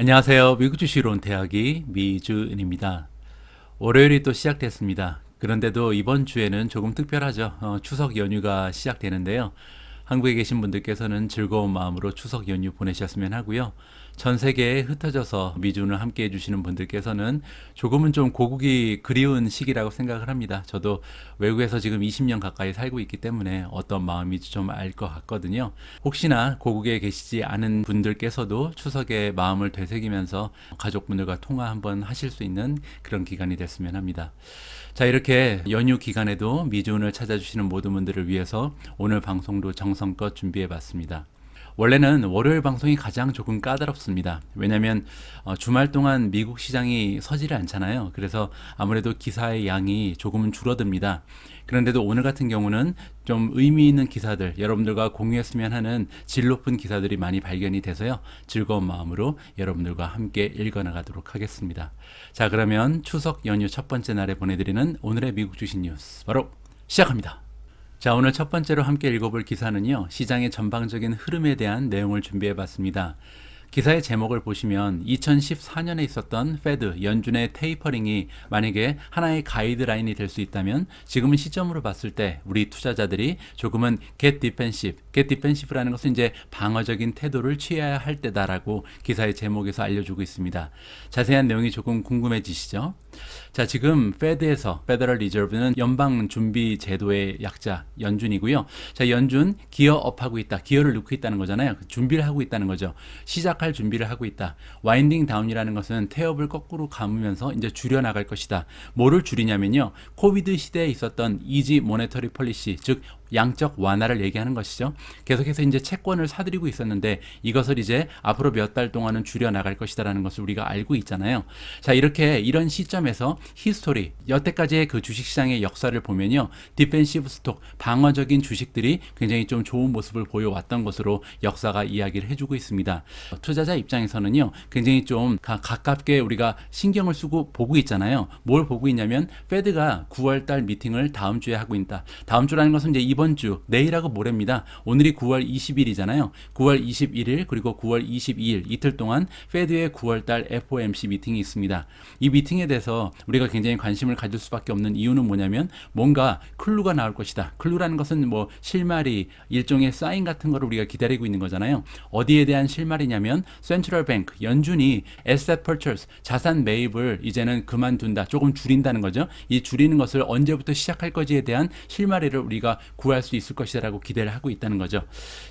안녕하세요. 미국 주식으로 온 대학이 미주은입니다. 월요일이 또 시작됐습니다. 그런데도 이번 주에는 조금 특별하죠. 추석 연휴가 시작되는데요. 한국에 계신 분들께서는 즐거운 마음으로 추석 연휴 보내셨으면 하고요. 전 세계에 흩어져서 미주를 함께 해주시는 분들께서는 조금은 좀 고국이 그리운 시기라고 생각을 합니다. 저도 외국에서 지금 20년 가까이 살고 있기 때문에 어떤 마음인지 좀 알 것 같거든요. 혹시나 고국에 계시지 않은 분들께서도 추석에 마음을 되새기면서 가족분들과 통화 한번 하실 수 있는 그런 기간이 됐으면 합니다. 자, 이렇게 연휴 기간에도 미주운을 찾아주시는 모든 분들을 위해서 오늘 방송도 정성껏 준비해 봤습니다. 원래는 월요일 방송이 가장 조금 까다롭습니다. 왜냐하면 주말 동안 미국 시장이 서지를 않잖아요. 그래서 아무래도 기사의 양이 조금은 줄어듭니다. 그런데도 오늘 같은 경우는 좀 의미 있는 기사들, 여러분들과 공유했으면 하는 질 높은 기사들이 많이 발견이 돼서요. 즐거운 마음으로 여러분들과 함께 읽어나가도록 하겠습니다. 자, 그러면 추석 연휴 첫 번째 날에 보내드리는 오늘의 미국 주식 뉴스 바로 시작합니다. 자, 오늘 첫 번째로 함께 읽어볼 기사는요, 시장의 전방적인 흐름에 대한 내용을 준비해 봤습니다. 기사의 제목을 보시면 2014년에 있었던 페드 연준의 테이퍼링이 만약에 하나의 가이드라인이 될 수 있다면 지금은 시점으로 봤을 때 우리 투자자들이 조금은 get defensive라는 것은 이제 방어적인 태도를 취해야 할 때다라고 기사의 제목에서 알려주고 있습니다. 자세한 내용이 조금 궁금해지시죠? 자, 지금 페드에서 페더럴 리저브는 연방 준비 제도의 약자 연준이고요. 자, 연준 기어업하고 있다. 기어를 넣고 있다는 거잖아요. 준비를 하고 있다는 거죠. 시작할 준비를 하고 있다. 와인딩 다운이라는 것은 태엽을 거꾸로 감으면서 이제 줄여 나갈 것이다. 뭐를 줄이냐면요. 코비드 시대에 있었던 이지 모네터리 폴리시, 즉 양적 완화를 얘기하는 것이죠. 계속해서 이제 채권을 사들이고 있었는데 이것을 이제 앞으로 몇 달 동안은 줄여 나갈 것이다라는 것을 우리가 알고 있잖아요. 자, 이렇게 이런 시점에서 히스토리, 여태까지의 그 주식시장의 역사를 보면요, 디펜시브 스톡, 방어적인 주식들이 굉장히 좀 좋은 모습을 보여왔던 것으로 역사가 이야기를 해주고 있습니다. 투자자 입장에서는요, 굉장히 좀 가깝게 우리가 신경을 쓰고 보고 있잖아요. 뭘 보고 있냐면 페드가 9월달 미팅을 다음 주에 하고 있다. 다음 주라는 것은 이제 이번 주, 내일하고 모레입니다. 오늘이 9월 20일이잖아요. 9월 21일 그리고 9월 22일 이틀 동안 페드의 9월달 FOMC 미팅이 있습니다. 이 미팅에 대해서 우리가 굉장히 관심을 가질 수밖에 없는 이유는 뭐냐면 뭔가 클루가 나올 것이다. 클루라는 것은 뭐 실마리, 일종의 사인 같은 거를 우리가 기다리고 있는 거잖아요. 어디에 대한 실마리냐면 센트럴 뱅크, 연준이 asset purchase, 자산 매입을 이제는 그만둔다. 조금 줄인다는 거죠. 이 줄이는 것을 언제부터 시작할 거지에 대한 실마리를 우리가 구할 수 있을 것이라고 기대를 하고 있다는 거죠.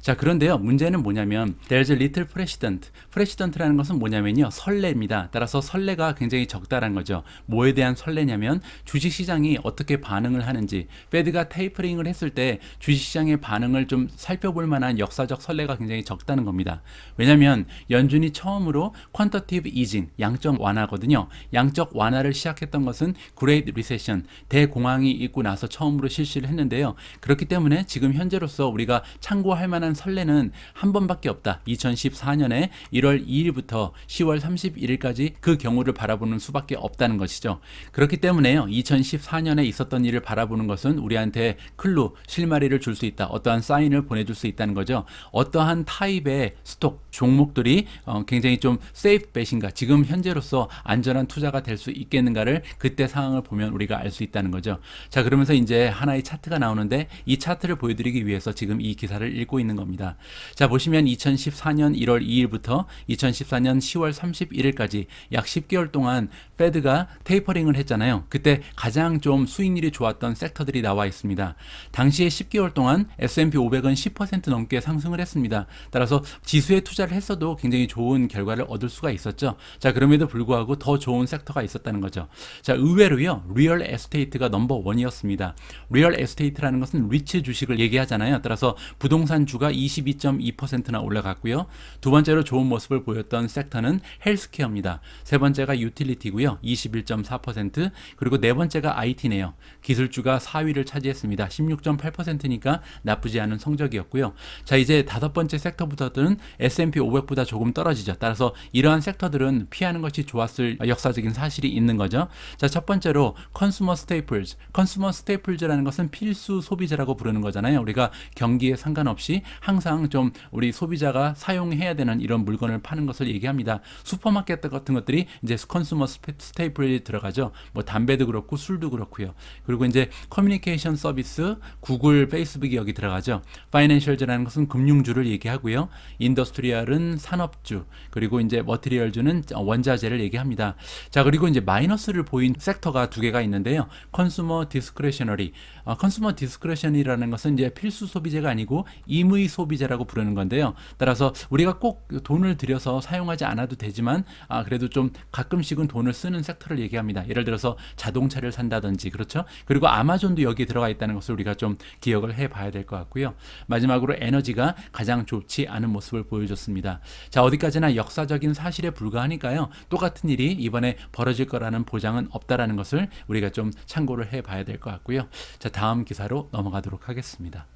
자, 그런데요, 문제는 뭐냐면 there's a little precedent. precedent라는 것은 뭐냐면요, 선례입니다. 따라서 선례가 굉장히 적다라는 거죠. 뭐에 대한 선례냐면 주식시장이 어떻게 반응을 하는지, 페드가 테이퍼링을 했을 때 주식시장의 반응을 좀 살펴볼 만한 역사적 선례가 굉장히 적다는 겁니다. 왜냐하면 연준이 처음으로 퀀터티브 이징, 양적 완화거든요. 양적 완화를 시작했던 것은 그레이트 리세션, 대공황이 있고 나서 처음으로 실시를 했는데요. 그렇기 때문에 지금 현재로서 우리가 참고할 만한 선례는 한 번밖에 없다. 2014년에 1월 2일부터 10월 31일까지 그 경우를 바라보는 수밖에 없다는 것이죠. 그렇기 때문에요, 2014년에 있었던 일을 바라보는 것은 우리한테 클루, 실마리를 줄 수 있다. 어떠한 사인을 보내줄 수 있다는 거죠. 어떠한 타입의 스톡, 종목들이 굉장히 좀 세이프 벳인가, 지금 현재로서 안전한 투자가 될 수 있겠는가를 그때 상황을 보면 우리가 알 수 있다는 거죠. 자, 그러면서 이제 하나의 차트가 나오는데 이 차트를 보여드리기 위해서 지금 이 기사를 읽고 있는 겁니다. 자, 보시면 2014년 1월 2일부터 2014년 10월 31일까지 약 10개월 동안 페드가 테이퍼링을 했잖아요. 그때 가장 좀 수익률이 좋았던 섹터들이 나와 있습니다. 당시에 10개월 동안 S&P 500은 10% 넘게 상승을 했습니다. 따라서 지수에 투자를 했어도 굉장히 좋은 결과를 얻을 수가 있었죠. 자, 그럼에도 불구하고 더 좋은 섹터가 있었다는 거죠. 자, 의외로요, 리얼 에스테이트가 넘버 원이었습니다. 리얼 에스테이트라는 것은 리츠 주식을 얘기하잖아요. 따라서 부동산 주가 22.2%나 올라갔고요. 두 번째로 좋은 모습을 보였던 섹터는 헬스케어입니다. 세 번째가 유틸리티고요. 21.4%, 그리고 네 번째가 IT네요. 기술주가 4위를 차지했습니다. 16.8%니까 나쁘지 않은 성적이었고요. 자, 이제 다섯 번째 섹터부터는 S&P S&P 500보다 조금 떨어지죠. 따라서 이러한 섹터들은 피하는 것이 좋았을 역사적인 사실이 있는 거죠. 자, 첫 번째로 컨슈머 스테이플즈. 컨슈머 스테이플즈라는 것은 필수 소비재라고 부르는 거잖아요. 우리가 경기에 상관없이 항상 좀 우리 소비자가 사용해야 되는 이런 물건을 파는 것을 얘기합니다. 슈퍼마켓 같은 것들이 이제 컨슈머 스테이플에 들어가죠. 뭐 담배도 그렇고 술도 그렇고요. 그리고 이제 커뮤니케이션 서비스, 구글, 페이스북이 여기 들어가죠. 파이낸셜즈라는 것은 금융주를 얘기하고요. 인더스트리얼은 산업주, 그리고 이제 머티리얼주는 원자재를 얘기합니다. 자, 그리고 이제 마이너스를 보인 섹터가 두 개가 있는데요. 컨슈머 디스크레셔너리. 컨슈머 디스크레셔너리라는 것은 이제 필수 소비재가 아니고 임의 소비재라고 부르는 건데요. 따라서 우리가 꼭 돈을 들여서 사용하지 않아도 되지만 그래도 좀 가끔씩은 돈을 쓰는 섹터를 얘기합니다. 예를 들어서 자동차를 산다든지, 그렇죠? 그리고 아마존도 여기 들어가 있다는 것을 우리가 좀 기억을 해봐야 될 것 같고요. 마지막으로 에너지가 가장 좋지 않은 모습을 보여줬습니다. 자, 어디까지나 역사적인 사실에 불과하니까요. 똑같은 일이 이번에 벌어질 거라는 보장은 없다라는 것을 우리가 좀 참고를 해봐야 될 것 같고요. 자, 다음 기사로 넘어가도록 하겠습니다.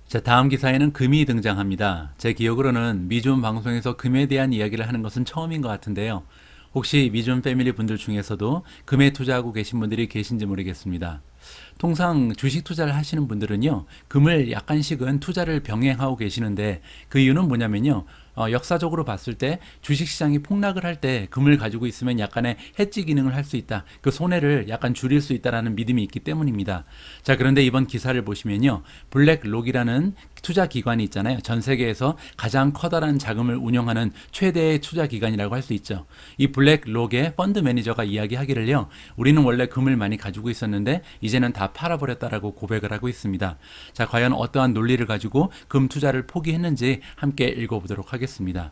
자, 다음 기사에는 금이 등장합니다. 제 기억으로는 미주음 방송에서 금에 대한 이야기를 하는 것은 처음인 것 같은데요. 혹시 미주음 패밀리 분들 중에서도 금에 투자하고 계신 분들이 계신지 모르겠습니다. 통상 주식 투자를 하시는 분들은요, 금을 약간씩은 투자를 병행하고 계시는데 그 이유는 뭐냐면요, 역사적으로 봤을 때 주식시장이 폭락을 할 때 금을 가지고 있으면 약간의 해지 기능을 할 수 있다. 그 손해를 약간 줄일 수 있다는 믿음이 있기 때문입니다. 자, 그런데 이번 기사를 보시면요, 블랙록이라는 투자 기관이 있잖아요. 전 세계에서 가장 커다란 자금을 운영하는 최대의 투자 기관이라고 할 수 있죠. 이 블랙록의 펀드 매니저가 이야기하기를요, 우리는 원래 금을 많이 가지고 있었는데 이제는 다 팔아버렸다라고 고백을 하고 있습니다. 자, 과연 어떠한 논리를 가지고 금 투자를 포기했는지 함께 읽어보도록 하겠습니다.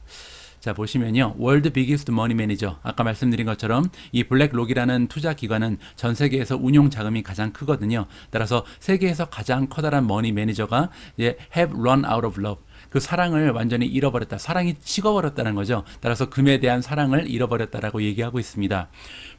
자, 보시면요, 월드 비기스트 머니 매니저, 아까 말씀드린 것처럼 이 블랙록이라는 투자 기관은 전 세계에서 운용 자금이 가장 크거든요. 따라서 세계에서 가장 커다란 머니 매니저가 이제 have run out of love, 그 사랑을 완전히 잃어버렸다. 사랑이 식어버렸다는 거죠. 따라서 금에 대한 사랑을 잃어버렸다라고 얘기하고 있습니다.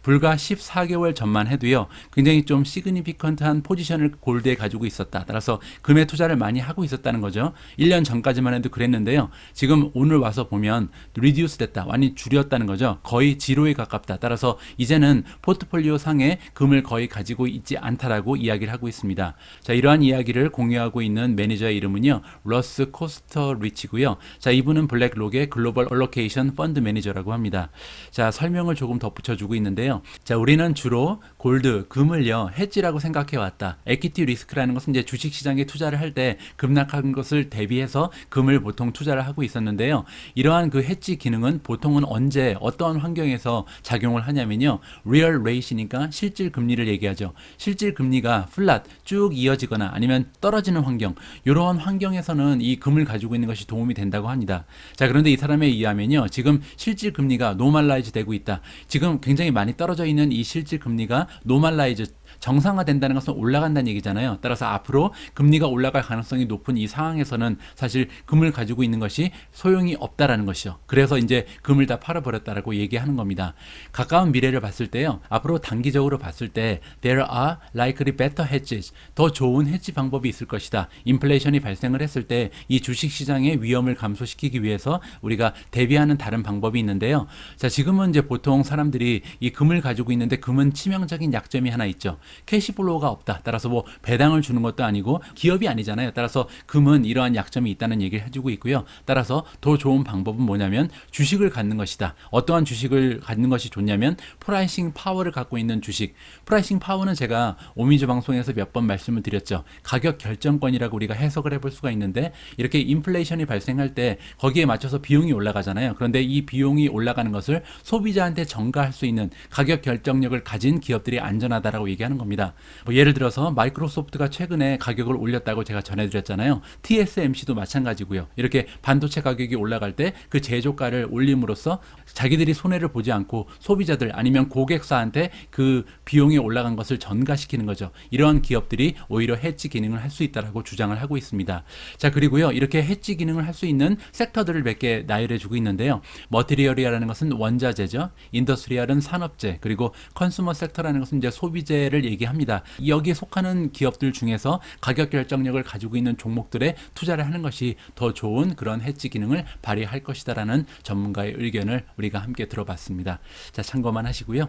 불과 14개월 전만 해도요, 굉장히 좀 시그니피컨트한 포지션을 골드에 가지고 있었다. 따라서 금에 투자를 많이 하고 있었다는 거죠. 1년 전까지만 해도 그랬는데요. 지금 오늘 와서 보면 리듀스 됐다. 완전히 줄였다는 거죠. 거의 지로에 가깝다. 따라서 이제는 포트폴리오 상에 금을 거의 가지고 있지 않다라고 이야기를 하고 있습니다. 자, 이러한 이야기를 공유하고 있는 매니저의 이름은요, 러스 코스터 리치고요. 자, 이분은 블랙록의 글로벌 얼로케이션 펀드 매니저라고 합니다. 자, 설명을 조금 덧붙여주고 있는데요. 자, 우리는 주로 골드, 금을요, 해지라고 생각해 왔다. 에퀴티 리스크라는 것은 이제 주식시장에 투자를 할 때 급락한 것을 대비해서 금을 보통 투자를 하고 있었는데요. 이러한 그 해지 기능은 보통은 언제 어떠한 환경에서 작용을 하냐면요, 리얼 레이시니까 실질 금리를 얘기하죠. 실질 금리가 플랫 쭉 이어지거나 아니면 떨어지는 환경, 이러한 환경에서는 이 금을 가지고 있는 것이 도움이 된다고 합니다. 자, 그런데 이 사람에 의하면요, 지금 실질 금리가 노멀라이즈 되고 있다. 지금 굉장히 많이 떨어져 있는 이 실질 금리가 노멀라이즈, 정상화된다는 것은 올라간다는 얘기잖아요. 따라서 앞으로 금리가 올라갈 가능성이 높은 이 상황에서는 사실 금을 가지고 있는 것이 소용이 없다라는 것이죠. 그래서 이제 금을 다 팔아버렸다라고 얘기하는 겁니다. 가까운 미래를 봤을 때요, 앞으로 단기적으로 봤을 때 there are likely better hedges, 더 좋은 해지 방법이 있을 것이다. 인플레이션이 발생을 했을 때 이 주식시장의 위험을 감소시키기 위해서 우리가 대비하는 다른 방법이 있는데요. 자, 지금은 이제 보통 사람들이 이 금을 가지고 있는데 금은 치명적인 약점이 하나 있죠. 캐시플로우가 없다. 따라서 뭐 배당을 주는 것도 아니고 기업이 아니잖아요. 따라서 금은 이러한 약점이 있다는 얘기를 해주고 있고요. 따라서 더 좋은 방법은 뭐냐면 주식을 갖는 것이다. 어떠한 주식을 갖는 것이 좋냐면 프라이싱 파워를 갖고 있는 주식. 프라이싱 파워는 제가 오미주 방송에서 몇 번 말씀을 드렸죠. 가격 결정권이라고 우리가 해석을 해볼 수가 있는데, 이렇게 인플레이션이 발생할 때 거기에 맞춰서 비용이 올라가잖아요. 그런데 이 비용이 올라가는 것을 소비자한테 전가할 수 있는 가격 결정력을 가진 기업들이 안전하다라고 얘기하는 겁니다. 뭐 예를 들어서 마이크로소프트가 최근에 가격을 올렸다고 제가 전해드렸잖아요. TSMC도 마찬가지고요. 이렇게 반도체 가격이 올라갈 때 그 제조가를 올림으로써 자기들이 손해를 보지 않고 소비자들 아니면 고객사한테 그 비용이 올라간 것을 전가시키는 거죠. 이러한 기업들이 오히려 해지 기능을 할 수 있다라고 주장을 하고 있습니다. 자, 그리고요, 이렇게 해지 기능을 할 수 있는 섹터들을 몇 개 나열해 주고 있는데요. 머티리얼이라는 것은 원자재죠. 인더스트리얼은 산업재, 그리고 컨슈머 섹터라는 것은 이제 소비재를 투자를 얘기합니다. 여기에 속하는 기업들 중에서 가격 결정력을 가지고 있는 종목들에 투자를 하는 것이 더 좋은 그런 해지 기능을 발휘할 것이다라는 전문가의 의견을 우리가 함께 들어봤습니다. 자, 참고만 하시고요.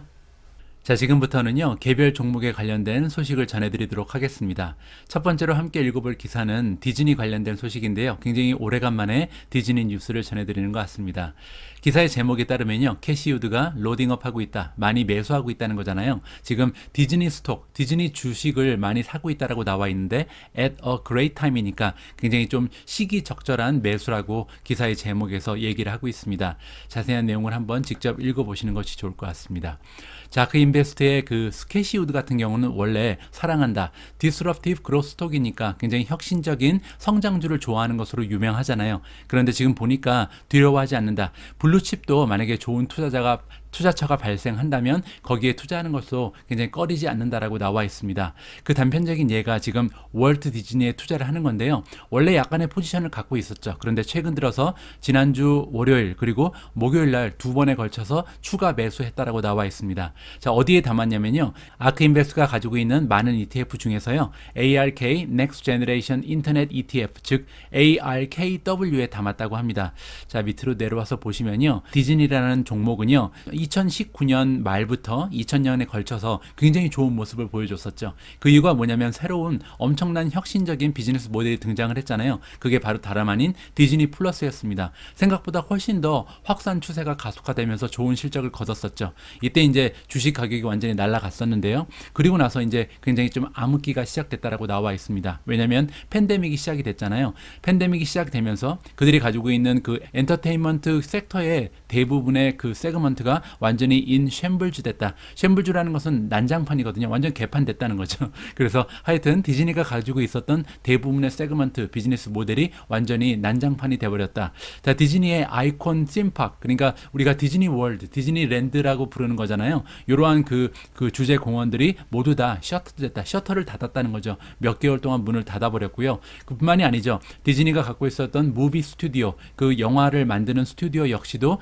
자, 지금부터는요, 개별 종목에 관련된 소식을 전해드리도록 하겠습니다. 첫 번째로 함께 읽어볼 기사는 디즈니 관련된 소식인데요. 굉장히 오래간만에 디즈니 뉴스를 전해드리는 것 같습니다. 기사의 제목에 따르면요, 캐시우드가 로딩업하고 있다, 많이 매수하고 있다는 거잖아요. 지금 디즈니 스톡, 디즈니 주식을 많이 사고 있다라고 나와 있는데 at a great time이니까 굉장히 좀 시기적절한 매수라고 기사의 제목에서 얘기를 하고 있습니다. 자세한 내용을 한번 직접 읽어보시는 것이 좋을 것 같습니다. 자크 인베스트의 그 캐시우드 같은 경우는 원래 사랑한다, 디스럽티브 그로스 스톡이니까 굉장히 혁신적인 성장주를 좋아하는 것으로 유명하잖아요. 그런데 지금 보니까 두려워하지 않는다. 블루칩도 만약에 좋은 투자처가 발생한다면 거기에 투자하는 것도 굉장히 꺼리지 않는다라고 나와 있습니다. 그 단편적인 예가 지금 월트 디즈니에 투자를 하는 건데요. 원래 약간의 포지션을 갖고 있었죠. 그런데 최근 들어서 지난주 월요일 그리고 목요일 날 두 번에 걸쳐서 추가 매수했다라고 나와 있습니다. 자, 어디에 담았냐면요, 아크인베스트가 가지고 있는 많은 ETF 중에서요, ARK Next Generation Internet ETF, 즉 ARKW에 담았다고 합니다. 자, 밑으로 내려와서 보시면요, 디즈니라는 종목은요 2019년 말부터 2000년에 걸쳐서 굉장히 좋은 모습을 보여줬었죠. 그 이유가 뭐냐면 새로운 엄청난 혁신적인 비즈니스 모델이 등장을 했잖아요. 그게 바로 다름 아닌 디즈니 플러스였습니다. 생각보다 훨씬 더 확산 추세가 가속화되면서 좋은 실적을 거뒀었죠. 이때 이제 주식 가격이 완전히 날아갔었는데요. 그리고 나서 이제 굉장히 좀 암흑기가 시작됐다라고 나와 있습니다. 왜냐면 팬데믹이 시작이 됐잖아요. 팬데믹이 시작되면서 그들이 가지고 있는 그 엔터테인먼트 섹터의 대부분의 그 세그먼트가 완전히 인 쉔블주 됐다. 쉔블주라는 것은 난장판이거든요. 완전 개판됐다는 거죠. 그래서 하여튼 디즈니가 가지고 있었던 대부분의 세그먼트 비즈니스 모델이 완전히 난장판이 돼버렸다. 자, 디즈니의 아이콘 찜팍, 그러니까 우리가 디즈니 월드, 디즈니랜드라고 부르는 거잖아요. 이러한 그 주제 공원들이 모두 다 셔터됐다. 셔터를 닫았다는 거죠. 몇 개월 동안 문을 닫아버렸고요. 그뿐만이 아니죠. 디즈니가 갖고 있었던 무비 스튜디오, 그 영화를 만드는 스튜디오 역시도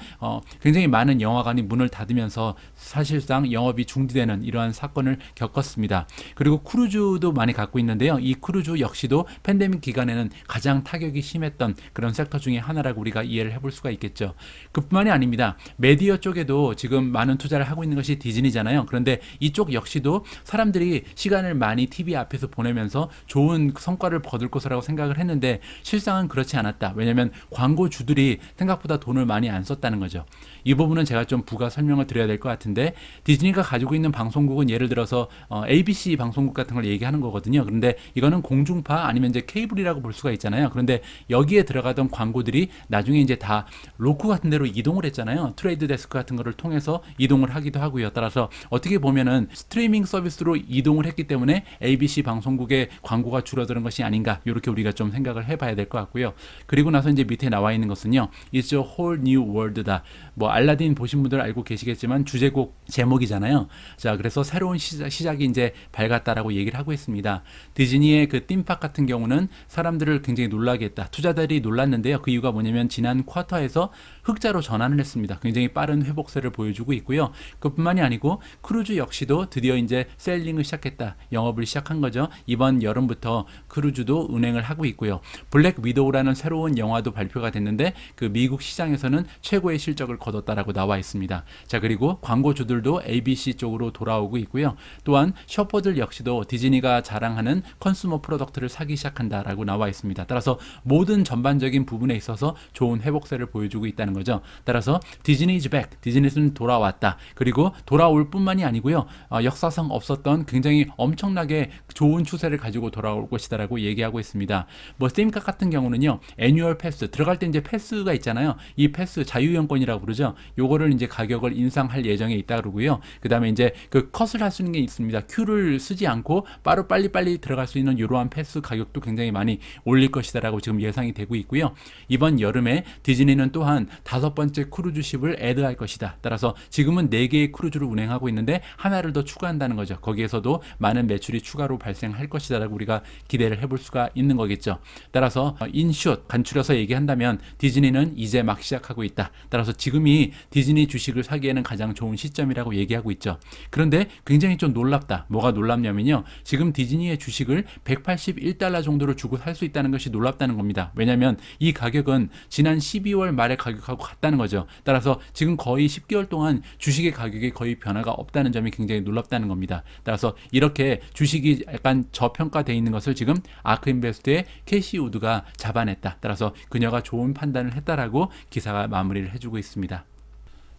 굉장히 많은 영화관이 문을 닫으면서 사실상 영업이 중지되는 이러한 사건을 겪었습니다. 그리고 크루즈도 많이 갖고 있는데요. 이 크루즈 역시도 팬데믹 기간에는 가장 타격이 심했던 그런 섹터 중에 하나라고 우리가 이해를 해볼 수가 있겠죠. 그뿐만이 아닙니다. 메디어 쪽에도 지금 많은 투자를 하고 있는 것이 디즈니잖아요. 그런데 이쪽 역시도 사람들이 시간을 많이 TV 앞에서 보내면서 좋은 성과를 거둘 것이라고 생각을 했는데 실상은 그렇지 않았다. 왜냐하면 광고주들이 생각보다 돈을 많이 안 썼다는 거죠. 이 부분은 제가 좀 부가 설명을 드려야 될 것 같은데, 디즈니가 가지고 있는 방송국은 예를 들어서 ABC 방송국 같은 걸 얘기하는 거거든요. 그런데 이거는 공중파 아니면 이제 케이블이라고 볼 수가 있잖아요. 그런데 여기에 들어가던 광고들이 나중에 이제 다 로쿠 같은 데로 이동을 했잖아요. 트레이드 데스크 같은 거를 통해서 이동을 하기도 하고요. 따라서 어떻게 보면은 스트리밍 서비스로 이동을 했기 때문에 ABC 방송국의 광고가 줄어드는 것이 아닌가, 이렇게 우리가 좀 생각을 해봐야 될 것 같고요. 그리고 나서 이제 밑에 나와 있는 것은요, It's a whole new world다. 뭐 알라딘 보신 분들 알고 계시겠지만 주제곡 제목이잖아요. 자, 그래서 새로운 시작이 이제 밝았다라고 얘기를 하고 있습니다. 디즈니의 그 띵팍 같은 경우는 사람들을 굉장히 놀라게 했다. 투자들이 놀랐는데요. 그 이유가 뭐냐면 지난 쿼터에서 흑자로 전환을 했습니다. 굉장히 빠른 회복세를 보여주고 있고요. 그뿐만이 아니고 크루즈 역시도 드디어 이제 셀링을 시작했다. 영업을 시작한 거죠. 이번 여름부터 크루즈도 운행을 하고 있고요. 블랙 위도우라는 새로운 영화도 발표가 됐는데 그 미국 시장에서는 최고의 실적을 거뒀다라고 나와 있습니다. 자, 그리고 광고주들도 ABC 쪽으로 돌아오고 있고요. 또한 셔퍼들 역시도 디즈니가 자랑하는 컨슈머 프로덕트를 사기 시작한다라고 나와 있습니다. 따라서 모든 전반적인 부분에 있어서 좋은 회복세를 보여주고 있다는 거죠. 따라서 디즈니 is back, 디즈니는 돌아왔다. 그리고 돌아올 뿐만이 아니고요, 역사상 없었던 굉장히 엄청나게 좋은 추세를 가지고 돌아올 것이다라고 얘기하고 있습니다. 뭐 쌤값 같은 경우는요, 애뉴얼 패스, 들어갈 때 이제 패스가 있잖아요. 이 패스 자유이용권이라고 그러죠. 요거를 이제 가격을 인상할 예정에 있다 그러고요. 그 다음에 이제 그 컷을 할 수 있는 게 있습니다. 큐를 쓰지 않고 바로 빨리빨리 들어갈 수 있는 이러한 패스 가격도 굉장히 많이 올릴 것이다라고 지금 예상이 되고 있고요. 이번 여름에 디즈니는 또한 5번째 크루즈십을 애드할 것이다. 따라서 지금은 4개의 크루즈를 운행하고 있는데 하나를 더 추가한다는 거죠. 거기에서도 많은 매출이 추가로 발생할 것이다라고 우리가 기대를 해볼 수가 있는 거겠죠. 따라서 인숏 간추려서 얘기한다면 디즈니는 이제 막 시작하고 있다. 따라서 지금이 디즈니 주식을 주식을 사기에는 가장 좋은 시점이라고 얘기하고 있죠. 그런데 굉장히 좀 놀랍다. 뭐가 놀랍냐면요. 지금 디즈니의 주식을 181달러 정도를 주고 살 수 있다는 것이 놀랍다는 겁니다. 왜냐하면 이 가격은 지난 12월 말의 가격하고 같다는 거죠. 따라서 지금 거의 10개월 동안 주식의 가격에 거의 변화가 없다는 점이 굉장히 놀랍다는 겁니다. 따라서 이렇게 주식이 약간 저평가되어 있는 것을 지금 아크인베스트의 캐시 우드가 잡아냈다. 따라서 그녀가 좋은 판단을 했다라고 기사가 마무리를 해주고 있습니다.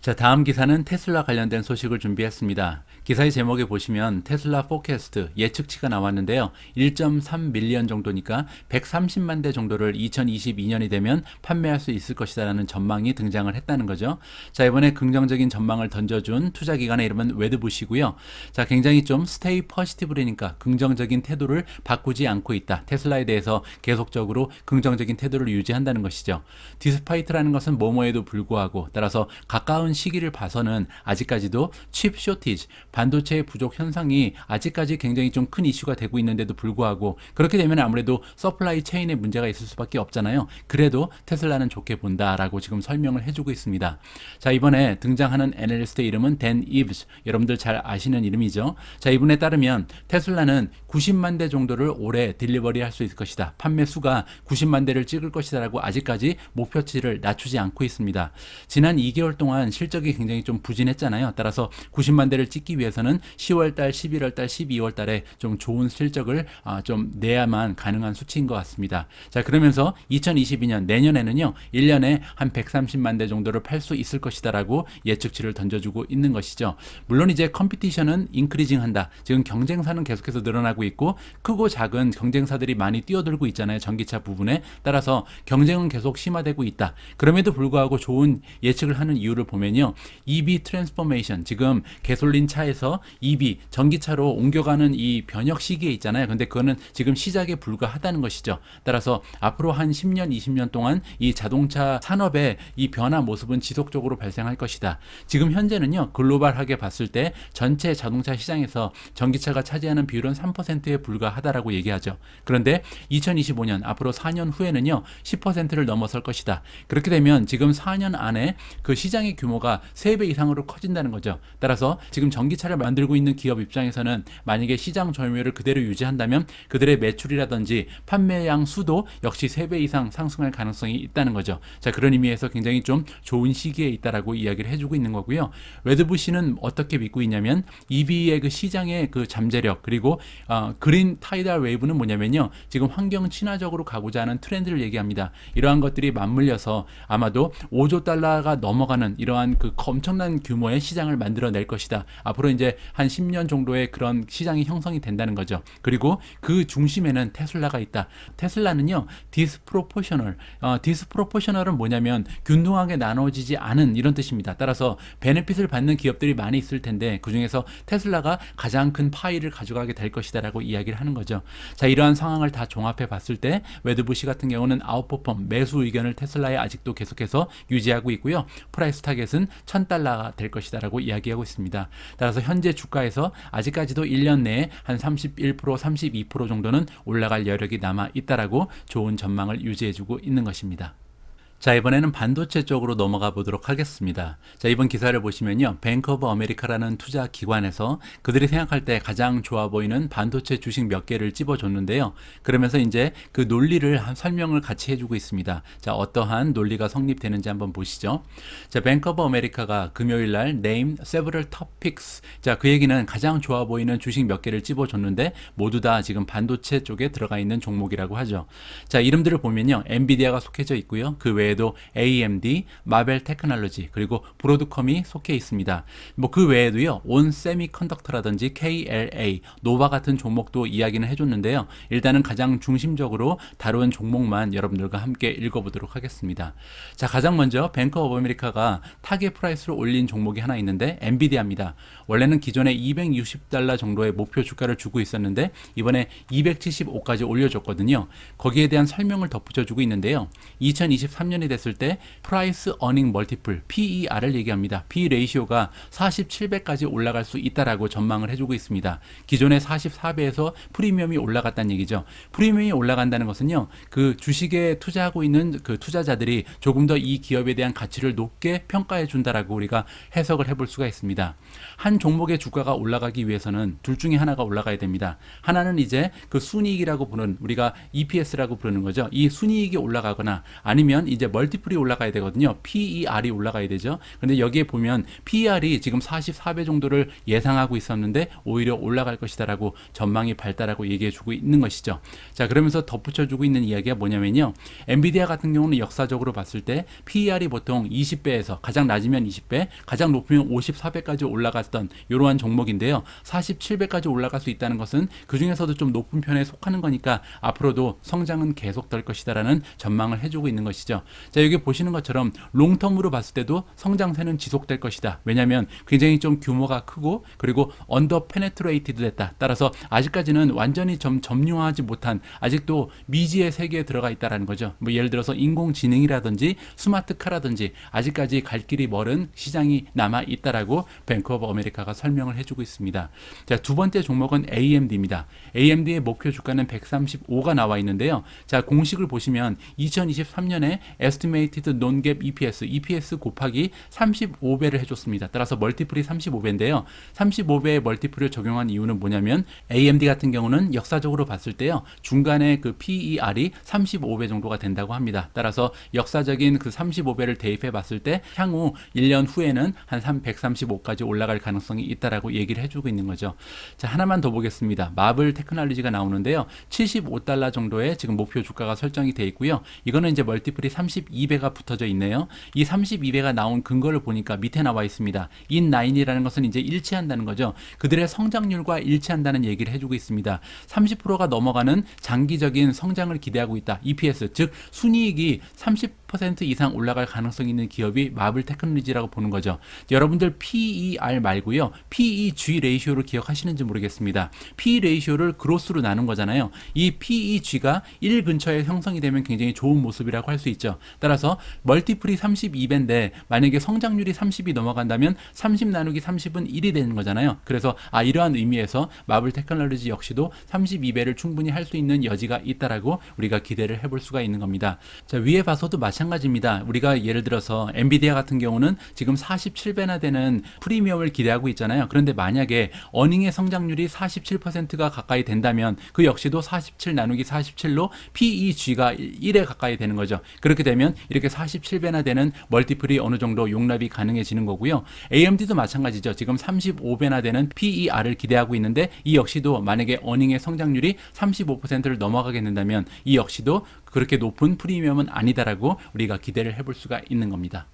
자, 다음 기사는 테슬라 관련된 소식을 준비했습니다. 기사의 제목에 보시면 테슬라 포캐스트 예측치가 나왔는데요. 1.3 밀리언 정도니까 130만 대 정도를 2022년이 되면 판매할 수 있을 것이다라는 전망이 등장을 했다는 거죠. 자, 이번에 긍정적인 전망을 던져준 투자기관의 이름은 웨드부시고요. 자, 굉장히 좀 스테이 퍼시티브리니까 긍정적인 태도를 바꾸지 않고 있다. 테슬라에 대해서 계속적으로 긍정적인 태도를 유지한다는 것이죠. 디스파이트라는 것은 뭐뭐에도 불구하고 따라서 가까운 시기를 봐서는 아직까지도 칩 쇼티지, 반도체의 부족 현상이 아직까지 굉장히 좀 큰 이슈가 되고 있는데도 불구하고 그렇게 되면 아무래도 서플라이 체인에 문제가 있을 수밖에 없잖아요. 그래도 테슬라는 좋게 본다라고 지금 설명을 해주고 있습니다. 자, 이번에 등장하는 애널리스트의 이름은 댄 이브스, 여러분들 잘 아시는 이름이죠. 자, 이분에 따르면 테슬라는 90만 대 정도를 올해 딜리버리 할 수 있을 것이다. 판매 수가 90만 대를 찍을 것이다 라고 아직까지 목표치를 낮추지 않고 있습니다. 지난 2개월 동안 실적이 굉장히 좀 부진했잖아요. 따라서 90만 대를 찍기 위해서는 10월달, 11월달, 12월달에 좀 좋은 실적을 좀 내야만 가능한 수치인 것 같습니다. 자, 그러면서 2022년 내년에는요 1년에 한 130만 대 정도를 팔 수 있을 것이다라고 예측치를 던져주고 있는 것이죠. 물론 이제 컴피티션은 인크리징한다. 지금 경쟁사는 계속해서 늘어나고 있고 크고 작은 경쟁사들이 많이 뛰어들고 있잖아요. 전기차 부분에 따라서 경쟁은 계속 심화되고 있다. 그럼에도 불구하고 좋은 예측을 하는 이유를 보면요. EV 트랜스포메이션, 지금 가솔린 차에서 EV 전기차로 옮겨가는 이 변혁 시기에 있잖아요. 근데 그거는 지금 시작에 불과하다는 것이죠. 따라서 앞으로 한 10년, 20년 동안 이 자동차 산업의 이 변화 모습은 지속적으로 발생할 것이다. 지금 현재는요. 글로벌하게 봤을 때 전체 자동차 시장에서 전기차가 차지하는 비율은 3%에 불과하다라고 얘기하죠. 그런데 2025년 앞으로 4년 후에는요. 10%를 넘어설 것이다. 그렇게 되면 지금 4년 안에 그 시장의 규모가 3배 이상으로 커진다는 거죠. 따라서 지금 전기차를 만들고 있는 기업 입장에서는 만약에 시장 점유율을 그대로 유지한다면 그들의 매출이라든지 판매량 수도 역시 3배 이상 상승할 가능성이 있다는 거죠. 자, 그런 의미에서 굉장히 좀 좋은 시기에 있다라고 이야기를 해주고 있는 거고요. 웨드부시는 어떻게 믿고 있냐면 EV의 그 시장의 그 잠재력 그리고 그린 타이달 웨이브는 뭐냐면요. 지금 환경 친화적으로 가고자 하는 트렌드를 얘기합니다. 이러한 것들이 맞물려서 아마도 5조 달러가 넘어가는 이러한 그 엄청난 규모의 시장을 만들어낼 것이다. 앞으로 이제 한 10년 정도의 그런 시장이 형성이 된다는 거죠. 그리고 그 중심에는 테슬라가 있다. 테슬라는요, 디스프로포셔널은 뭐냐면 균등하게 나눠지지 않은 이런 뜻입니다. 따라서 베네핏을 받는 기업들이 많이 있을 텐데 그 중에서 테슬라가 가장 큰 파이를 가져가게 될 것이다라고 이야기를 하는 거죠. 자, 이러한 상황을 다 종합해 봤을 때 웨드부시 같은 경우는 아웃퍼폼 매수 의견을 테슬라에 아직도 계속해서 유지하고 있고요. 프라이스 타겟은 $1,000가 될 것이다라고 이야기하고 있습니다. 따라서 현재 주가에서 아직까지도 1년 내에 한 31%, 32% 정도는 올라갈 여력이 남아 있다라고 좋은 전망을 유지해주고 있는 것입니다. 자, 이번에는 반도체 쪽으로 넘어가 보도록 하겠습니다. 자, 이번 기사를 보시면요. 뱅크 오브 아메리카라는 투자 기관에서 그들이 생각할 때 가장 좋아 보이는 반도체 주식 몇 개를 찝어줬는데요. 그러면서 이제 그 논리를 설명을 같이 해주고 있습니다. 자, 어떠한 논리가 성립되는지 한번 보시죠. 자, 뱅크 오브 아메리카가 금요일 날 Name Several Topics. 자, 그 얘기는 가장 좋아 보이는 주식 몇 개를 찝어줬는데 모두 다 지금 반도체 쪽에 들어가 있는 종목이라고 하죠. 자, 이름들을 보면요. 엔비디아가 속해져 있고요. 그 외에도 AMD, 마벨 테크놀로지, 그리고 브로드컴이 속해 있습니다. 뭐 그 외에도요, 온 세미컨덕터라든지 KLA, 노바 같은 종목도 이야기는 해줬는데요. 일단은 가장 중심적으로 다룬 종목만 여러분들과 함께 읽어보도록 하겠습니다. 자, 가장 먼저 뱅크 오브 아메리카가 타겟 프라이스로 올린 종목이 하나 있는데 엔비디아입니다. 원래는 기존에 $260 정도의 목표 주가를 주고 있었는데 이번에 275까지 올려줬거든요. 거기에 대한 설명을 덧붙여주고 있는데요. 2023년 2023년이 됐을 때 프라이스 어닝 멀티플 PER을 얘기합니다. P 레이시오가 47배까지 올라갈 수 있다라고 전망을 해주고 있습니다. 기존의 44배에서 프리미엄이 올라갔다는 얘기죠. 프리미엄이 올라간다는 것은요, 그 주식에 투자하고 있는 그 투자자들이 조금 더 이 기업에 대한 가치를 높게 평가해 준다라고 우리가 해석을 해볼 수가 있습니다. 한 종목의 주가가 올라가기 위해서는 둘 중에 하나가 올라가야 됩니다. 하나는 이제 그 순이익이라고 부르는, 우리가 EPS라고 부르는 거죠. 이 순이익이 올라가거나 아니면 이제 멀티플이 올라가야 되거든요. PER이 올라가야 되죠. 근데 여기에 보면 PER이 지금 44배 정도를 예상하고 있었는데 오히려 올라갈 것이다라고 전망이 밝다라고 얘기해 주고 있는 것이죠. 자, 그러면서 덧붙여 주고 있는 이야기가 뭐냐면요, 엔비디아 같은 경우는 역사적으로 봤을 때 PER이 보통 20배에서 가장 낮으면 20배, 가장 높으면 54배까지 올라갔던 이러한 종목인데요. 47배까지 올라갈 수 있다는 것은 그 중에서도 좀 높은 편에 속하는 거니까 앞으로도 성장은 계속될 것이다라는 전망을 해주고 있는 것이죠. 자, 여기 보시는 것처럼 롱텀으로 봤을 때도 성장세는 지속될 것이다. 왜냐하면 굉장히 좀 규모가 크고 그리고 언더 페네트레이티드 됐다. 따라서 아직까지는 완전히 점유하지 못한, 아직도 미지의 세계에 들어가 있다라는 거죠. 뭐 예를 들어서 인공지능이라든지 스마트카라든지 아직까지 갈 길이 멀은 시장이 남아 있다라고 뱅크 오브 아메리카가 설명을 해주고 있습니다. 자, 두 번째 종목은 AMD입니다. AMD의 목표 주가는 135가 나와 있는데요. 자, 공식을 보시면 2023년에 Estimated Non-GAAP EPS 곱하기 35배를 해줬습니다. 따라서 멀티플이 35배인데요. 35배의 멀티플을 적용한 이유는 뭐냐면 AMD 같은 경우는 역사적으로 봤을 때요, 중간에 그 PER이 35배 정도가 된다고 합니다. 따라서 역사적인 그 35배를 대입해 봤을 때 향후 1년 후에는 한 135까지 올라갈 가능성이 있다라고 얘기를 해주고 있는 거죠. 자, 하나만 더 보겠습니다. 마블 테크놀로지가 나오는데요. 75달러 정도의 지금 목표 주가가 설정이 되어 있고요. 이거는 이제 멀티플이 32배가 붙어져 있네요. 이 32배가 나온 근거를 보니까 밑에 나와 있습니다. 인라인이라는 것은 이제 일치한다는 거죠. 그들의 성장률과 일치한다는 얘기를 해주고 있습니다. 30%가 넘어가는 장기적인 성장을 기대하고 있다. EPS, 즉 순이익이 30% 이상 올라갈 가능성이 있는 기업이 마블 테크놀로지라고 보는 거죠. 여러분들 PER 말고요, PEG 레이시오를 기억하시는지 모르겠습니다. PE 레이시오를 그로스로 나눈 거잖아요. 이 PEG가 1 근처에 형성이 되면 굉장히 좋은 모습이라고 할 수 있죠. 따라서 멀티플이 32배인데 만약에 성장률이 30이 넘어간다면 30 나누기 30은 1이 되는 거잖아요. 그래서 이러한 의미에서 마블 테크놀로지 역시도 32배를 충분히 할 수 있는 여지가 있다라고 우리가 기대를 해볼 수가 있는 겁니다. 자, 위에 봐서도 마찬가지입니다. 우리가 예를 들어서 엔비디아 같은 경우는 지금 47배나 되는 프리미엄을 기대하고 있잖아요. 그런데 만약에 어닝의 성장률이 47%가 가까이 된다면 그 역시도 47 나누기 47로 PEG가 1에 가까이 되는 거죠. 그렇게 되면 이렇게 47배나 되는 멀티플이 어느 정도 용납이 가능해지는 거고요. AMD도 마찬가지죠. 지금 35배나 되는 PER을 기대하고 있는데 이 역시도 만약에 어닝의 성장률이 35%를 넘어가게 된다면 이 역시도 그렇게 높은 프리미엄은 아니다라고 우리가 기대를 해볼 수가 있는 겁니다.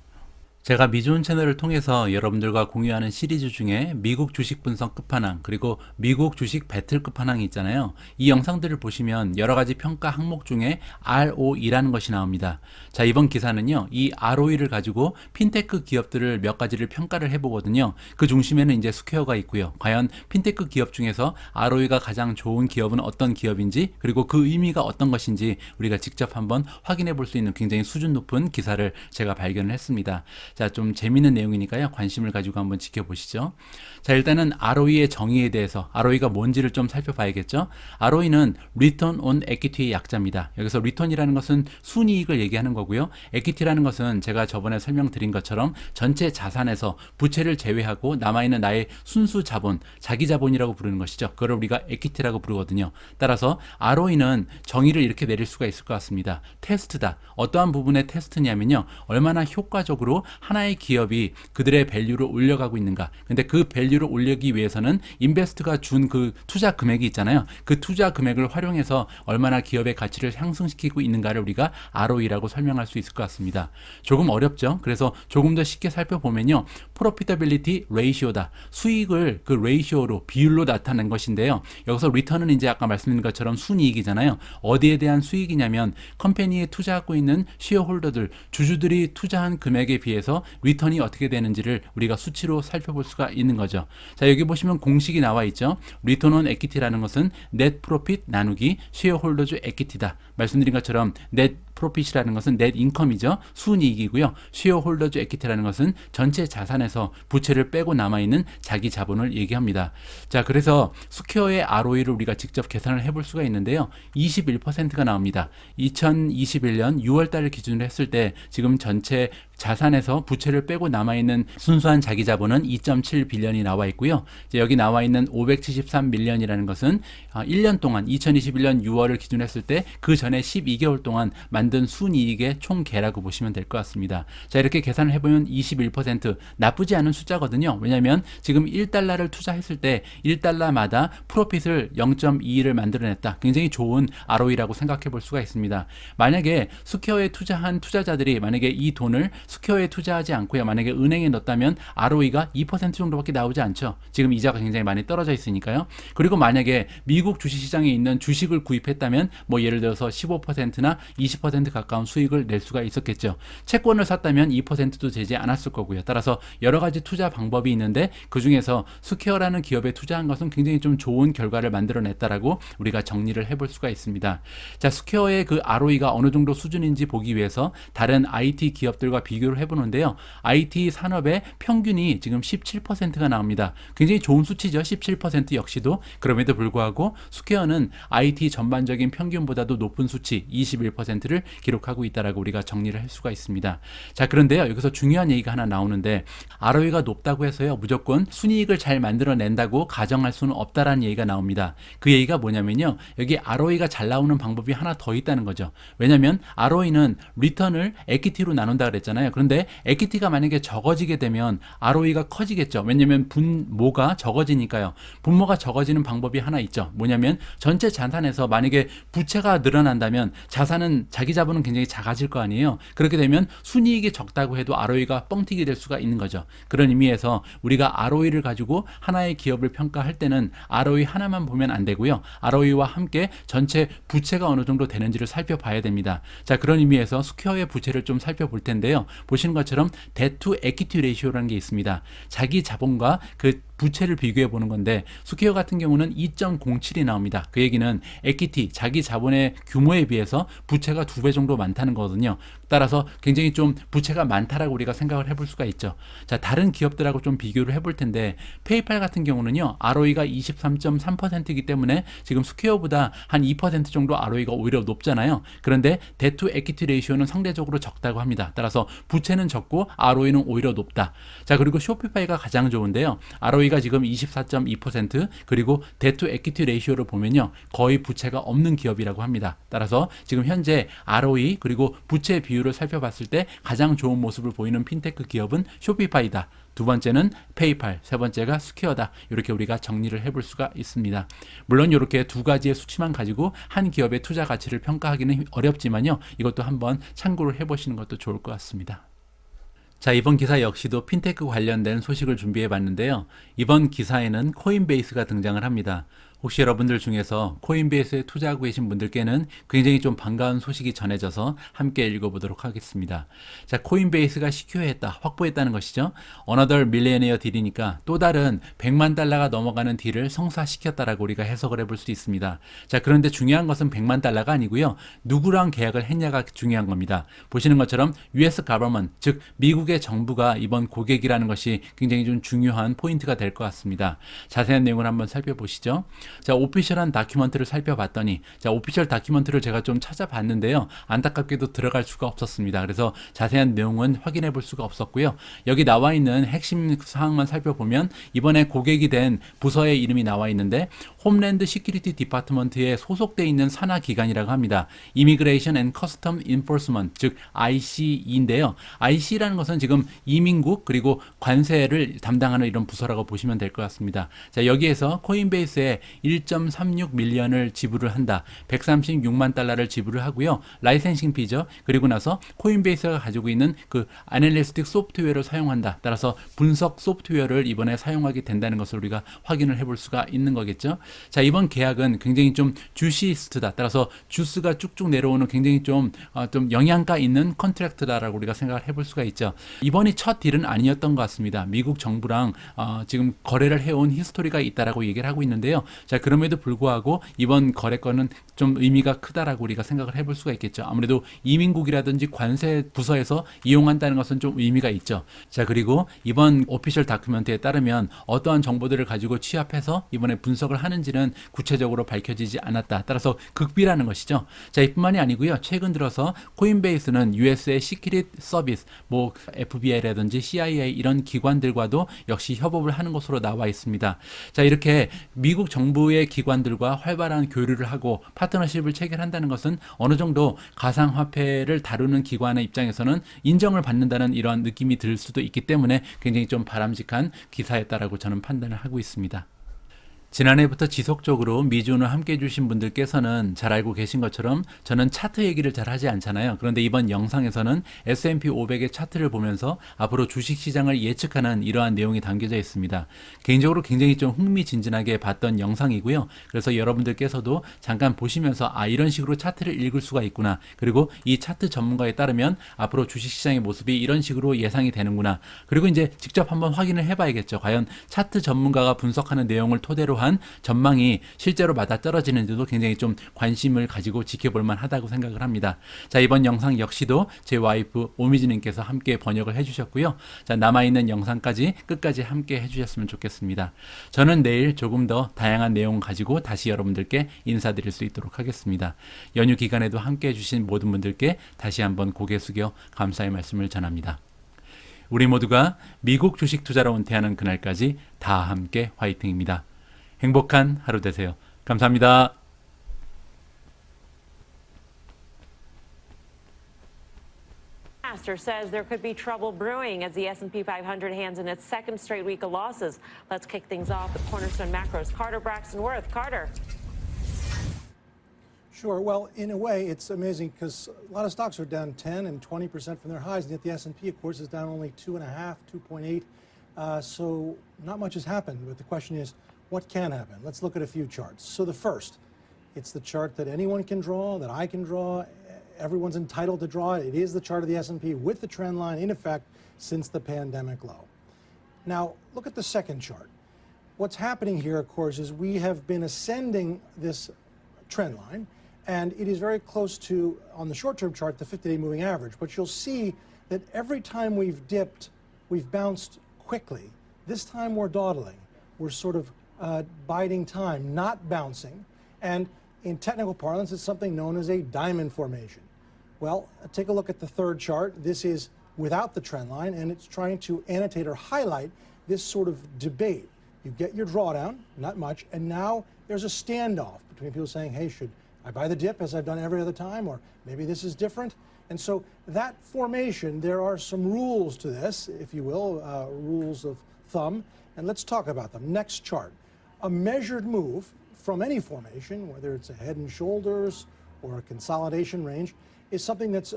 제가 미주은 채널을 통해서 여러분들과 공유하는 시리즈 중에 미국 주식 분석 끝판왕, 그리고 미국 주식 배틀 끝판왕이 있잖아요. 이 영상들을 보시면 여러 가지 평가 항목 중에 ROE라는 것이 나옵니다. 자, 이번 기사는요, 이 ROE를 가지고 핀테크 기업들을 몇 가지를 평가를 해보거든요. 그 중심에는 이제 스퀘어가 있고요. 과연 핀테크 기업 중에서 ROE가 가장 좋은 기업은 어떤 기업인지, 그리고 그 의미가 어떤 것인지 우리가 직접 한번 확인해 볼 수 있는 굉장히 수준 높은 기사를 제가 발견을 했습니다. 자, 좀 재미있는 내용이니까요. 관심을 가지고 한번 지켜보시죠. 자, 일단은 ROE의 정의에 대해서, ROE가 뭔지를 좀 살펴봐야겠죠. ROE는 Return on Equity의 약자입니다. 여기서 Return이라는 것은 순이익을 얘기하는 거고요. Equity라는 것은 제가 저번에 설명드린 것처럼 전체 자산에서 부채를 제외하고 남아있는 나의 순수 자본, 자기 자본이라고 부르는 것이죠. 그걸 우리가 Equity라고 부르거든요. 따라서 ROE는 정의를 이렇게 내릴 수가 있을 것 같습니다. 테스트다. 어떠한 부분의 테스트냐면요, 얼마나 효과적으로 하나의 기업이 그들의 밸류를 올려가고 있는가. 근데 그 밸류를 올리기 위해서는 인베스트가 준 그 투자 금액이 있잖아요. 그 투자 금액을 활용해서 얼마나 기업의 가치를 상승시키고 있는가를 우리가 ROE라고 설명할 수 있을 것 같습니다. 조금 어렵죠. 그래서 조금 더 쉽게 살펴보면요, Profitability Ratio다. 수익을 그 레이시오로, 비율로 나타낸 것인데요. 여기서 리턴은 이제 아까 말씀드린 것처럼 순이익이잖아요. 어디에 대한 수익이냐면 컴퍼니에 투자하고 있는 쉐어홀더들, 주주들이 투자한 금액에 비해서 비교해서 리턴이 어떻게 되는지를 우리가 수치로 살펴볼 수가 있는 거죠. 자, 여기 보시면 공식이 나와 있죠. 리턴 온 에퀴티라는 것은 넷 프로핏 나누기 쉐어홀더즈 에퀴티다. 말씀드린 것처럼 넷 프로핏이라는 것은 넷 인컴이죠. 순이익이고요. 쉐어홀더즈 에퀴티라는 것은 전체 자산에서 부채를 빼고 남아있는 자기 자본을 얘기합니다. 자, 그래서 스퀘어의 ROE를 우리가 직접 계산을 해볼 수가 있는데요. 21%가 나옵니다. 2021년 6월달을 기준으로 했을 때 지금 전체 자산에서 부채를 빼고 남아있는 순수한 자기 자본은 2.7빌리언이 나와 있고요. 이제 여기 나와 있는 573밀리언이라는 것은 1년 동안 2021년 6월을 기준으로 했을 때 그 전에 12개월 동안 만든 순이익의 총계라고 보시면 될 것 같습니다. 자, 이렇게 계산을 해보면 21% 나쁘지 않은 숫자거든요. 왜냐하면 지금 1달러를 투자했을 때 1달러마다 프로핏을 0.21을 만들어냈다. 굉장히 좋은 ROE라고 생각해 볼 수가 있습니다. 만약에 스퀘어에 투자한 투자자들이 만약에 이 돈을 스퀘어에 투자하지 않고요, 만약에 은행에 넣었다면 ROE가 2% 정도밖에 나오지 않죠. 지금 이자가 굉장히 많이 떨어져 있으니까요. 그리고 만약에 미국 주식시장에 있는 주식을 구입했다면 뭐 예를 들어서 15%나 20% 가까운 수익을 낼 수가 있었겠죠. 채권을 샀다면 2%도 되지 않았을 거고요. 따라서 여러 가지 투자 방법이 있는데 그 중에서 스퀘어라는 기업에 투자한 것은 굉장히 좀 좋은 결과를 만들어냈다라고 우리가 정리를 해볼 수가 있습니다. 자, 스퀘어의 그 ROE가 어느 정도 수준인지 보기 위해서 다른 IT 기업들과 비교를 해보는데요. IT 산업의 평균이 지금 17%가 나옵니다. 굉장히 좋은 수치죠. 17% 역시도. 그럼에도 불구하고 스퀘어는 IT 전반적인 평균보다도 높은 수치 21%를 기록하고 있다라고 우리가 정리를 할 수가 있습니다. 자, 그런데요, 여기서 중요한 얘기가 하나 나오는데 ROE가 높다고 해서요 무조건 순이익을 잘 만들어낸다고 가정할 수는 없다라는 얘기가 나옵니다. 그 얘기가 뭐냐면요, 여기 ROE가 잘 나오는 방법이 하나 더 있다는 거죠. 왜냐하면 ROE는 리턴을 에퀴티로 나눈다 그랬잖아요. 그런데 에퀴티가 만약에 적어지게 되면 ROE가 커지겠죠. 왜냐하면 분모가 적어지니까요. 분모가 적어지는 방법이 하나 있죠. 뭐냐면 전체 자산에서 만약에 부채가 늘어난다면 자산은 자기 자본은 굉장히 작아질 거 아니에요. 그렇게 되면 순이익이 적다고 해도 ROE가 뻥튀기 될 수가 있는 거죠. 그런 의미에서 우리가 ROE를 가지고 하나의 기업을 평가할 때는 ROE 하나만 보면 안 되고요. ROE와 함께 전체 부채가 어느 정도 되는지를 살펴봐야 됩니다. 자, 그런 의미에서 스퀘어의 부채를 좀 살펴볼 텐데요. 보시는 것처럼 debt to equity ratio라는 게 있습니다. 자기 자본과 그 부채를 비교해 보는 건데 스퀘어 같은 경우는 2.07이 나옵니다. 그 얘기는 에퀴티, 자기 자본의 규모에 비해서 부채가 2배 정도 많다는 거거든요. 따라서 굉장히 좀 부채가 많다라고 우리가 생각을 해볼 수가 있죠. 자, 다른 기업들하고 좀 비교를 해볼 텐데 페이팔 같은 경우는요, ROE가 23.3%이기 때문에 지금 스퀘어보다 한 2% 정도 ROE가 오히려 높잖아요. 그런데 debt to equity ratio는 상대적으로 적다고 합니다. 따라서 부채는 적고 ROE는 오히려 높다. 자, 그리고 쇼피파이가 가장 좋은데요. ROE가 지금 24.2% 그리고 debt to equity ratio를 보면요, 거의 부채가 없는 기업이라고 합니다. 따라서 지금 현재 ROE 그리고 부채 비율을 살펴봤을 때 가장 좋은 모습을 보이는 핀테크 기업은 쇼피파이다. 두 번째는 페이팔, 세 번째가 스퀘어다. 이렇게 우리가 정리를 해볼 수가 있습니다. 물론 이렇게 두 가지의 수치만 가지고 한 기업의 투자 가치를 평가하기는 어렵지만요, 이것도 한번 참고를 해보시는 것도 좋을 것 같습니다. 자, 이번 기사 역시도 핀테크 관련된 소식을 준비해 봤는데요. 이번 기사에는 코인베이스가 등장을 합니다. 혹시 여러분들 중에서 코인베이스에 투자하고 계신 분들께는 굉장히 좀 반가운 소식이 전해져서 함께 읽어보도록 하겠습니다. 자, 코인베이스가 시큐어했다, 확보했다는 것이죠. Another millionaire 딜이니까 또 다른 100만 달러가 넘어가는 딜을 성사시켰다라고 우리가 해석을 해볼 수 있습니다. 자, 그런데 중요한 것은 100만 달러가 아니고요, 누구랑 계약을 했냐가 중요한 겁니다. 보시는 것처럼 US government, 즉 미국의 정부가 이번 고객이라는 것이 굉장히 좀 중요한 포인트가 될 것 같습니다. 자세한 내용을 한번 살펴보시죠. 자, 오피셜한 다큐먼트를 살펴봤더니, 자, 오피셜 다큐먼트를 제가 좀 찾아봤는데요, 안타깝게도 들어갈 수가 없었습니다. 그래서 자세한 내용은 확인해 볼 수가 없었고요. 여기 나와 있는 핵심 사항만 살펴보면 이번에 고객이 된 부서의 이름이 나와 있는데 홈랜드 시큐리티 디파트먼트에 소속돼 있는 산하 기관이라고 합니다. Immigration and Custom Enforcement, 즉 ICE인데요. IC라는 것은 지금 이민국 그리고 관세를 담당하는 이런 부서라고 보시면 될 것 같습니다. 자, 여기에서 코인베이스에 1.36 밀리언을 지불을 한다. 136만 달러를 지불을 하고요. 라이센싱 피죠. 그리고 나서 코인베이스가 가지고 있는 그 애널리스틱 소프트웨어를 사용한다. 따라서 분석 소프트웨어를 이번에 사용하게 된다는 것을 우리가 확인을 해볼 수가 있는 거겠죠. 자, 이번 계약은 굉장히 좀 주시스트다. 따라서 주스가 쭉쭉 내려오는 굉장히 좀 영양가 있는 컨트랙트다라고 우리가 생각을 해볼 수가 있죠. 이번이 첫 딜은 아니었던 것 같습니다. 미국 정부랑 지금 거래를 해온 히스토리가 있다라고 얘기를 하고 있는데요. 자, 그럼에도 불구하고 이번 거래건은 좀 의미가 크다라고 우리가 생각을 해볼 수가 있겠죠. 아무래도 이민국이라든지 관세 부서에서 이용한다는 것은 좀 의미가 있죠. 자, 그리고 이번 오피셜 다큐멘트에 따르면 어떠한 정보들을 가지고 취합해서 이번에 분석을 하는지는 구체적으로 밝혀지지 않았다. 따라서 극비라는 것이죠. 자, 이뿐만이 아니고요. 최근 들어서 코인베이스는 US의 시크릿 서비스, 뭐 FBI라든지 CIA 이런 기관들과도 역시 협업을 하는 것으로 나와 있습니다. 자, 이렇게 미국 정부의 기관들과 활발한 교류를 하고 파트너십을 체결한다는 것은 어느 정도 가상화폐를 다루는 기관의 입장에서는 인정을 받는다는 이러한 느낌이 들 수도 있기 때문에 굉장히 좀 바람직한 기사였다라고 저는 판단을 하고 있습니다. 지난해부터 지속적으로 미주온을 함께 해주신 분들께서는 잘 알고 계신 것처럼 저는 차트 얘기를 잘 하지 않잖아요. 그런데 이번 영상에서는 S&P 500의 차트를 보면서 앞으로 주식시장을 예측하는 이러한 내용이 담겨져 있습니다. 개인적으로 굉장히 좀 흥미진진하게 봤던 영상이고요. 그래서 여러분들께서도 잠깐 보시면서 이런 식으로 차트를 읽을 수가 있구나. 그리고 이 차트 전문가에 따르면 앞으로 주식시장의 모습이 이런 식으로 예상이 되는구나. 그리고 이제 직접 한번 확인을 해봐야겠죠. 과연 차트 전문가가 분석하는 내용을 토대로 한 전망이 실제로 맞아떨어지는지도 굉장히 좀 관심을 가지고 지켜볼 만하다고 생각을 합니다. 자, 이번 영상 역시도 제 와이프 오미지님께서 함께 번역을 해주셨고요. 자, 남아있는 영상까지 끝까지 함께 해주셨으면 좋겠습니다. 저는 내일 조금 더 다양한 내용 가지고 다시 여러분들께 인사드릴 수 있도록 하겠습니다. 연휴 기간에도 함께 해주신 모든 분들께 다시 한번 고개 숙여 감사의 말씀을 전합니다. 우리 모두가 미국 주식 투자로 은퇴하는 그날까지 다 함께 화이팅입니다. 행복한 하루 되세요. 감사합니다. Master says there could be trouble brewing as the S&P 500 hands in its second straight week of losses. Let's kick things off with Cornerstone Macro's Carter Braxton Worth. Carter. Sure. Well, in a way, it's amazing because a lot of stocks are down 10 and 20% from their highs, and yet the S&P, of course, is down only 2.5, 2.8. So not much has happened. But the question is, what can happen? Let's look at a few charts. So the first, it's the chart that anyone can draw, that I can draw. Everyone's entitled to draw it. It is the chart of the S&P with the trend line in effect since the pandemic low. Now, look at the second chart. What's happening here, of course, is we have been ascending this trend line, and it is very close to, on the short-term chart, the 50-day moving average. But you'll see that every time we've dipped, we've bounced quickly. This time we're dawdling. We're sort of biding time, not bouncing. And in technical parlance, it's something known as a diamond formation. Well, take a look at the third chart. This is without the trend line, and it's trying to annotate or highlight this sort of debate. You get your drawdown, not much, and now there's a standoff between people saying, hey, should I buy the dip as I've done every other time, or maybe this is different? And so that formation, there are some rules to this, if you will, rules of thumb, and let's talk about them. Next chart. A measured move from any formation, whether it's a head and shoulders or a consolidation range, is something that's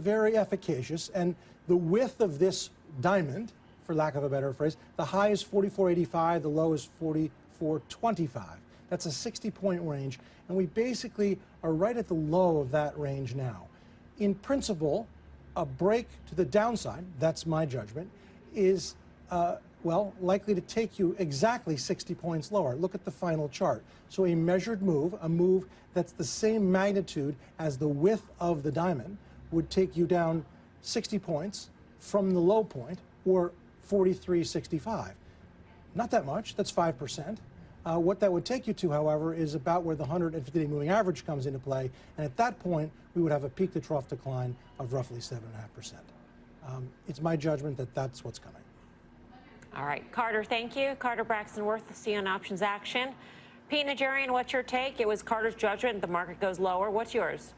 very efficacious. And the width of this diamond, for lack of a better phrase, the high is 44.85, the low is 44.25. That's a 60-point range, and we basically are right at the low of that range now. In principle, a break to the downside, that's my judgment, is well, likely to take you exactly 60 points lower. Look at the final chart. So a measured move, a move that's the same magnitude as the width of the diamond, would take you down 60 points from the low point, or 43.65. Not that much, that's 5%. What that would take you to, however, is about where the 150-day moving average comes into play, and at that point, we would have a peak-to-trough decline of roughly 7.5%. It's my judgment that that's what's coming. All right, Carter, thank you. Carter Braxton Worth, the on Options Action. Pete Najarian, what's your take? It was Carter's judgment. The market goes lower. What's yours?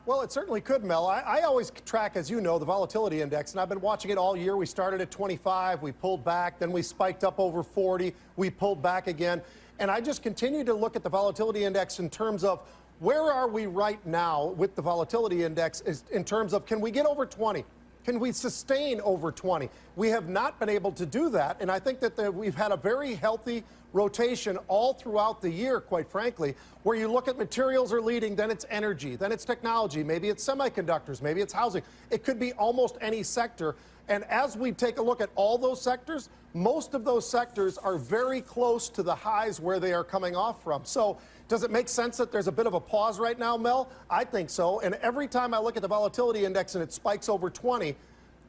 Well, it certainly could, Mel. I always track, as you know, the volatility index, and I've been watching it all year. We started at 25, we pulled back, then we spiked up over 40, we pulled back again. And I just continue to look at the volatility index in terms of where are we right now with the volatility index in terms of can we get over 20? Can we sustain over 20? We have not been able to do that, and I think that we've had a very healthy rotation all throughout the year, quite frankly, where you look at materials are leading, then it's energy, then it's technology, maybe it's semiconductors, maybe it's housing. It could be almost any sector. And as we take a look at all those sectors, most of those sectors are very close to the highs where they are coming off from. So does it make sense that there's a bit of a pause right now, Mel? I think so. And every time I look at the volatility index and it spikes over 20,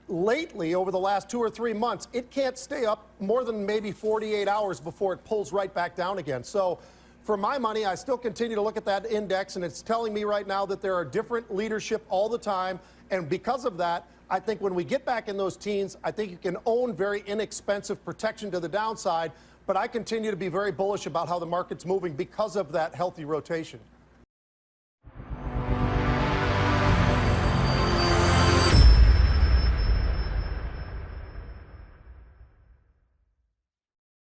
lately, over the last 2 or 3 months, it can't stay up more than maybe 48 hours before it pulls right back down again. So for my money, I still continue to look at that index, and it's telling me right now that there are different leadership all the time. And because of that, I think when we get back in those teens, I think you can own very inexpensive protection to the downside. But I continue to be very bullish about how the market's moving because of that healthy rotation.